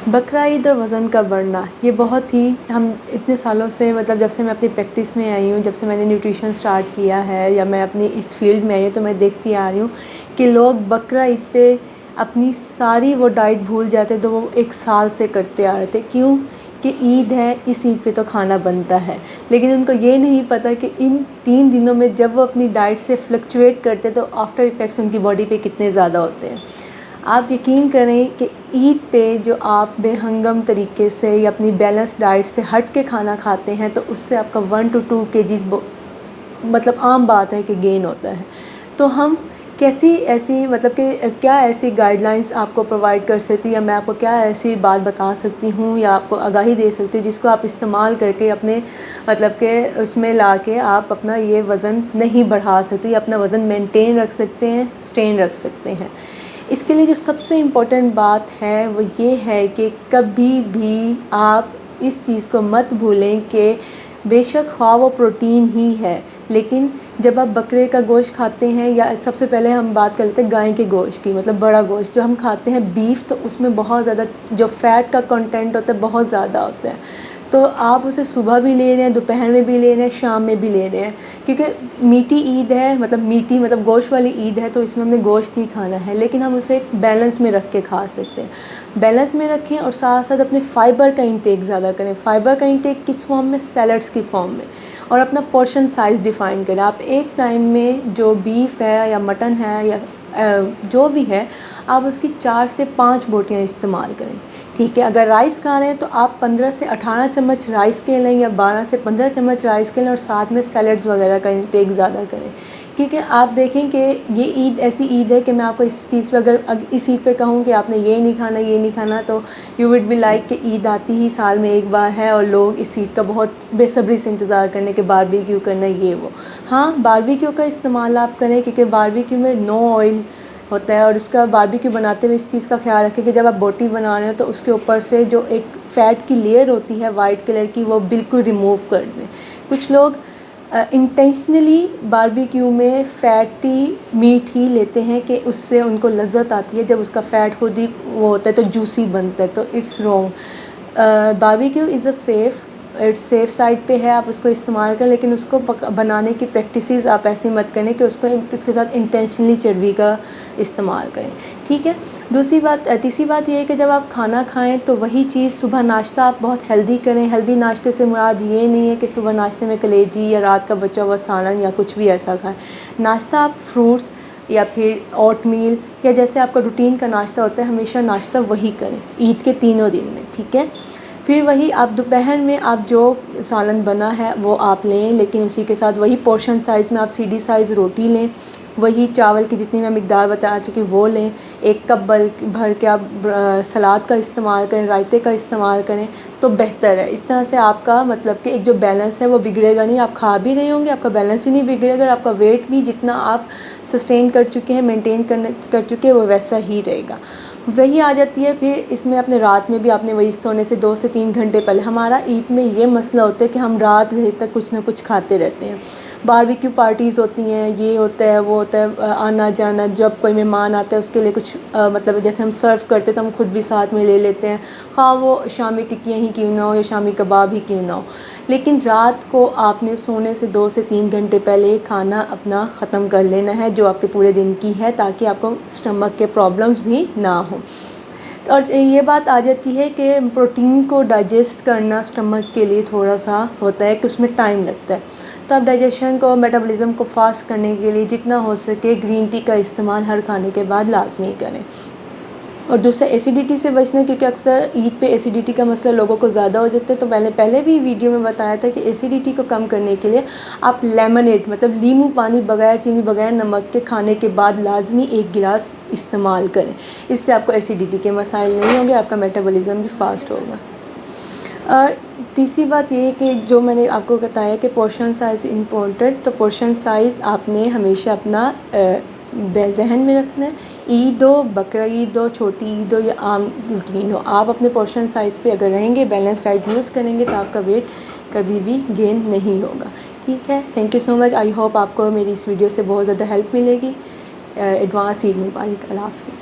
बकरा ईद और वज़न का बढ़ना, ये बहुत ही हम इतने सालों से मतलब जब से मैं अपनी प्रैक्टिस में आई हूँ, जब से मैंने न्यूट्रिशन स्टार्ट किया है या मैं अपनी इस फील्ड में आई हूँ, तो मैं देखती आ रही हूँ कि लोग बकरा ईद पे अपनी सारी वो डाइट भूल जाते, तो वो 1 साल से करते आ रहे थे। क्यों? कि ईद है, इस ईद पे तो खाना बनता है। लेकिन उनको ये नहीं पता कि इन 3 दिनों में जब वो अपनी डाइट से फ्लक्चुएट करते, तो आफ्टर इफ़ेक्ट्स उनकी बॉडी पे कितने ज़्यादा होते हैं। आप यकीन करें कि ईद पे जो आप बेहंगम तरीके से या अपनी बैलेंस डाइट से हट के खाना खाते हैं, तो उससे आपका 1 to 2 केजीज़ मतलब आम बात है कि गेन होता है। तो हम कैसी ऐसी मतलब कि क्या ऐसी गाइडलाइंस आपको प्रोवाइड कर सकती हूँ, या मैं आपको क्या ऐसी बात बता सकती हूँ या आपको आगाही दे सकती हूँ जिसको आप इस्तेमाल करके अपने मतलब के उसमें ला के आप अपना ये वज़न नहीं बढ़ा सकते, अपना वज़न मेंटेन रख सकते हैं, सस्टेन रख सकते हैं। इसके लिए जो सबसे इम्पोर्टेंट बात है वो ये है कि कभी भी आप इस चीज़ को मत भूलें कि बेशक ख़्वाह वो प्रोटीन ही है, लेकिन जब आप बकरे का गोश्त खाते हैं, या सबसे पहले हम बात कर लेते हैं गाय के गोश्त की, मतलब बड़ा गोश्त जो हम खाते हैं बीफ, तो उसमें बहुत ज़्यादा जो फ़ैट का कंटेंट होता है बहुत ज़्यादा होता है। तो आप उसे सुबह भी ले रहे हैं, दोपहर में भी ले रहे हैं, शाम में भी ले रहे हैं, क्योंकि मीठी ईद है, मतलब मीठी मतलब गोश्त वाली ईद है, तो इसमें हमने गोश्त ही खाना है, लेकिन हम उसे बैलेंस में रख के खा सकते हैं। बैलेंस में रखें और साथ साथ अपने फ़ाइबर का इंटेक ज़्यादा करें। फ़ाइबर का इंटेक किस फॉर्म में? सैलड्स की फॉर्म में। और अपना पोर्शन साइज़ डिफ़ाइन करें। आप एक टाइम में जो बीफ है या मटन है या जो भी है, आप उसकी 4 से 5 बोटियाँ इस्तेमाल करें, ठीक है। अगर राइस खा रहे हैं तो आप 15 से 18 चम्मच राइस के लें, या 12 से 15 चम्मच राइस के लें, और साथ में सैलड्स वगैरह का इंटेक ज़्यादा करें, क्योंकि आप देखें कि ये ईद ऐसी ईद है कि मैं आपको इस चीज़ पे अगर इस ईद पे कहूँ कि आपने ये नहीं खाना, ये नहीं खाना, तो यू वुड बी लाइक कि ईद आती ही साल में एक बार है और लोग इस ईद का बहुत बेसब्री से इंतज़ार करने के बारबेक्यू करना ये वो। हाँ, बारबेक्यू का इस्तेमाल आप करें, क्योंकि बारबेक्यू में नो ऑयल होता है, और उसका बारबेक्यू बनाते हुए इस चीज़ का ख्याल रखें कि जब आप बोटी बना रहे हो तो उसके ऊपर से जो एक फ़ैट की लेयर होती है वाइट कलर की, वो बिल्कुल रिमूव कर दें। कुछ लोग इंटेंशनली बारबेक्यू में फ़ैटी मीट ही लेते हैं कि उससे उनको लज्जत आती है, जब उसका फ़ैट खुद ही वो होता है तो जूसी बनता है, तो it's wrong. Barbecue is a safe side पे है, आप उसको इस्तेमाल करें, लेकिन उसको बनाने की प्रैक्टिसेस आप ऐसे मत करें कि उसको इसके साथ इंटेंशनली चर्बी का इस्तेमाल करें, ठीक है। तीसरी बात ये है कि जब आप खाना खाएं तो वही चीज़ सुबह नाश्ता आप बहुत हेल्दी करें। हेल्दी नाश्ते से मुराद ये नहीं है कि सुबह नाश्ते में कलेजी या रात का बचा हुआ सालन या कुछ भी ऐसा खाएं। नाश्ता आप फ्रूट्स या फिर ओटमील, या जैसे आपका रूटीन का नाश्ता होता है, हमेशा नाश्ता वही करें ईद के तीनों दिन में, ठीक है। फिर वही आप दोपहर में आप जो सालन बना है वो आप लें, लेकिन उसी के साथ वही पोर्शन साइज़ में आप सीधी साइज़ रोटी लें, वही चावल की जितनी मैं मिकदार बता चुकी वो लें। 1 कप भर के आप सलाद का इस्तेमाल करें, रायते का इस्तेमाल करें तो बेहतर है। इस तरह से आपका मतलब कि एक जो बैलेंस है वो बिगड़ेगा नहीं, आप खा भी रहे होंगे, आपका बैलेंस भी नहीं बिगड़ेगा, और आपका वेट भी जितना आप सस्टेन कर चुके हैं, मेंटेन कर चुके हैं, वो वैसा ही रहेगा। वही आ जाती है फिर इसमें अपने रात में भी आपने वही सोने से 2 से 3 घंटे पहले, हमारा ईद में ये मसला होता है कि हम रात भर तक कुछ ना कुछ खाते रहते हैं। बारबेक्यू पार्टीज़ होती हैं, ये होता है वो होता है, आना जाना, जब कोई मेहमान आता है उसके लिए कुछ मतलब जैसे हम सर्व करते हैं तो हम खुद भी साथ में ले लेते हैं, हाँ वो शामी टिक्कियाँ ही क्यों ना हो या शामी कबाब ही क्यों ना हो। लेकिन रात को आपने सोने से 2 से 3 घंटे पहले खाना अपना ख़त्म कर लेना है जो आपके पूरे दिन की है, ताकि आपको स्टमक के प्रॉब्लम्स भी ना हो। और ये बात आ जाती है कि प्रोटीन को डाइजेस्ट करना स्टमक के लिए थोड़ा सा होता है कि उसमें टाइम लगता है, तो आप डाइजेशन को, मेटाबॉलिज्म को फास्ट करने के लिए जितना हो सके ग्रीन टी का इस्तेमाल हर खाने के बाद लाजमी करें। और दूसरा एसिडिटी से बचना, क्योंकि अक्सर ईद पे एसिडिटी का मसला लोगों को ज़्यादा हो जाता है, तो मैंने पहले भी वीडियो में बताया था कि एसिडिटी को कम करने के लिए आप लेमनेड मतलब नींबू पानी बगैर चीनी बगैर नमक के खाने के बाद लाजमी 1 गिलास इस्तेमाल करें। इससे आपको एसिडिटी के मसाइल नहीं होंगे, आपका मेटाबॉलिज्म भी फास्ट होगा। और तीसरी बात ये है कि जो मैंने आपको बताया कि पोर्शन साइज़ इम्पोर्टेंट, तो पोर्शन साइज़ आपने हमेशा अपना जहन में रखना है। ईद हो, बकरा ईद हो, छोटी ईद हो या आम रूटीन हो, आप अपने पोर्शन साइज़ पे अगर रहेंगे, बैलेंस डाइट यूज़ करेंगे, तो आपका वेट कभी भी गेन नहीं होगा, ठीक है। Thank you so much. I hope आपको मेरी इस वीडियो से बहुत ज़्यादा हेल्प मिलेगी। एडवांस ईद मुबारक। अल्लाह हाफ़िज़।